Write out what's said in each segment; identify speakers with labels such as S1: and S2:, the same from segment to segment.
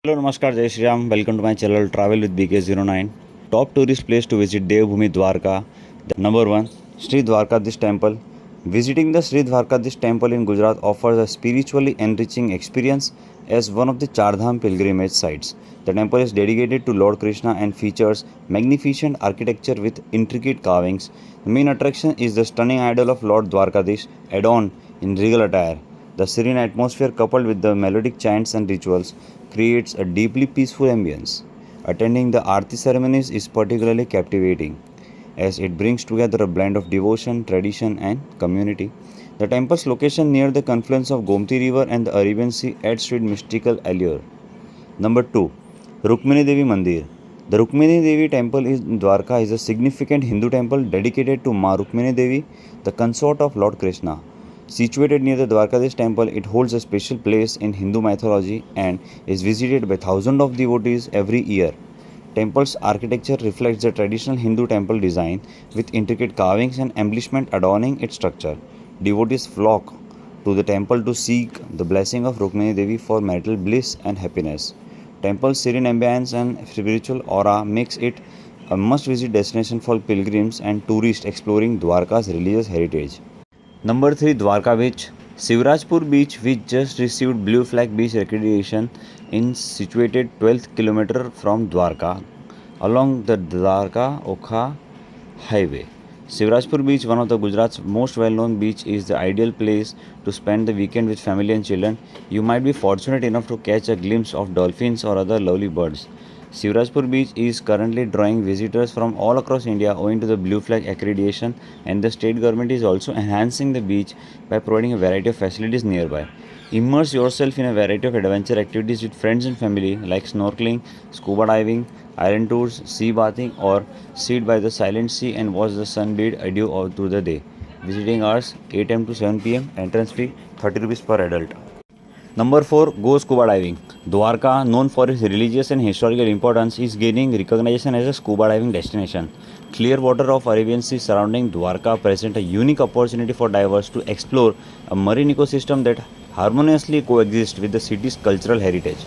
S1: Hello, Namaskar, Jai Shri Ram. Welcome to my channel Travel with BK09. Top tourist place to visit Devbhoomi Dwarka. Number 1, Sri Dwarkadish Temple. Visiting the Sri Dwarkadish Temple in Gujarat offers a spiritually enriching experience as one of the Chardham pilgrimage sites. The temple is dedicated to Lord Krishna and features magnificent architecture with intricate carvings. The main attraction is the stunning idol of Lord Dwarkadish, adorned in regal attire. The serene atmosphere, coupled with the melodic chants and rituals, creates a deeply peaceful ambience. Attending the Aarti ceremonies is particularly captivating, as it brings together a blend of devotion, tradition, and community. The temple's location near the confluence of Gomti River and the Arabian Sea adds to its mystical allure. Number 2, Rukmini Devi Mandir. The Rukmini Devi Temple in Dwarka is a significant Hindu temple dedicated to Ma Rukmini Devi, the consort of Lord Krishna. Situated near the Dwarkadish temple, it holds a special place in Hindu mythology and is visited by thousands of devotees every year. Temple's architecture reflects the traditional Hindu temple design with intricate carvings and embellishment adorning its structure. Devotees flock to the temple to seek the blessing of Rukmini Devi for marital bliss and happiness. Temple's serene ambience and spiritual aura makes it a must-visit destination for pilgrims and tourists exploring Dwarka's religious heritage. Number 3, Dwarka Beach. Sivrajpur Beach, which just received Blue Flag Beach accreditation, is situated 12th kilometer from Dwarka along the Dwarka-Okha highway. Sivrajpur Beach, one of the Gujarat's most well-known beach, is the ideal place to spend the weekend with family and children. You might be fortunate enough to catch a glimpse of dolphins or other lovely birds. Sivrajpur Beach is currently drawing visitors from all across India owing to the Blue Flag accreditation, and the state government is also enhancing the beach by providing a variety of facilities nearby. Immerse yourself in a variety of adventure activities with friends and family like snorkeling, scuba diving, island tours, sea bathing, or sit by the silent sea and watch the sun bathe adieu all through the day. Visiting hours 8 am to 7 pm. Entrance fee 30 rupees per adult. Number 4, Go Scuba Diving. Dwarka, known for its religious and historical importance, is gaining recognition as a scuba diving destination. Clear water of Arabian Sea surrounding Dwarka present a unique opportunity for divers to explore a marine ecosystem that harmoniously coexists with the city's cultural heritage.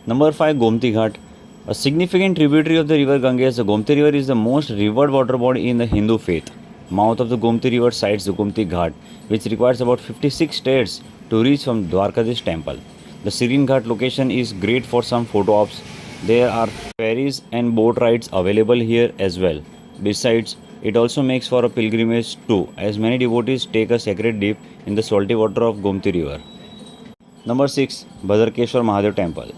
S1: Number 5, Gomti Ghat. A significant tributary of the river Ganges, the Gomti River is the most revered water body in the Hindu faith. Mouth of the Gomti River sides the Gomti Ghat, which requires about 56 stairs to reach from Dwarkadish temple. The serene Ghat location is great for some photo ops. There are ferries and boat rides available here as well. Besides, it also makes for a pilgrimage too, as many devotees take a sacred dip in the salty water of Gomti River. Number 6, Bhadarkeshwar Mahadev Temple.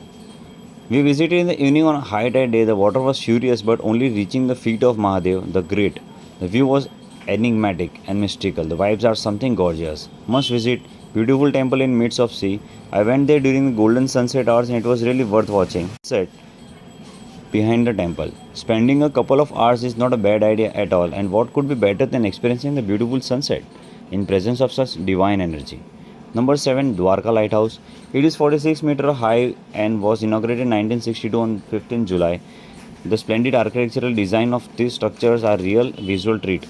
S1: We visited in the evening on a high tide day. The water was furious but only reaching the feet of Mahadev the Great. The view was enigmatic and mystical. The vibes are something gorgeous. Must visit. Beautiful temple in midst of sea. I went there during the golden sunset hours and it was really worth watching. Set behind the temple. Spending a couple of hours is not a bad idea at all, and what could be better than experiencing the beautiful sunset in presence of such divine energy. Number 7, Dwarka Lighthouse. It is 46 meter high and was inaugurated in 1962 on 15 July. The splendid architectural design of these structures are real visual treat.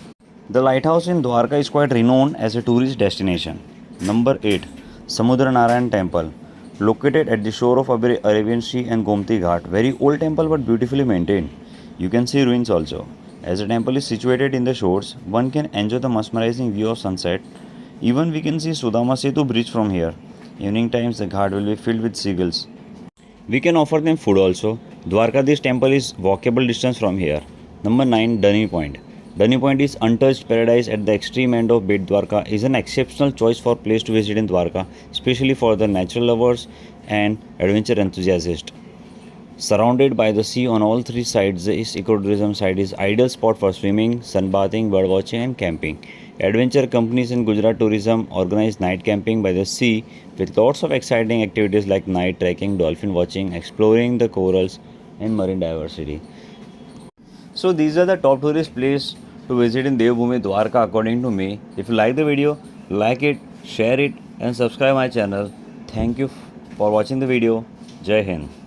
S1: The lighthouse in Dwarka is quite renowned as a tourist destination. Number 8, Samudra Narayan Temple. Located at the shore of Arabian Sea and Gomti Ghat. Very old temple but beautifully maintained. You can see ruins also. As the temple is situated in the shores, one can enjoy the mesmerizing view of sunset. Even we can see Sudama Setu bridge from here. Evening times the ghat will be filled with seagulls. We can offer them food also. Dwarkadish temple is walkable distance from here. Number 9, Dunny Point. Dunny Point is untouched paradise at the extreme end of Bet Dwarka. Is an exceptional choice for place to visit in Dwarka, especially for the natural lovers and adventure enthusiasts. Surrounded by the sea on all three sides, this ecotourism site is ideal spot for swimming, sunbathing, birdwatching and camping. Adventure companies in Gujarat Tourism organize night camping by the sea with lots of exciting activities like night trekking, dolphin watching, exploring the corals and marine diversity. So these are the top tourist places to visit in Devbhoomi Dwarka according to me. If you like the video, like it, share it and subscribe my channel. Thank you for watching the video. Jai Hind.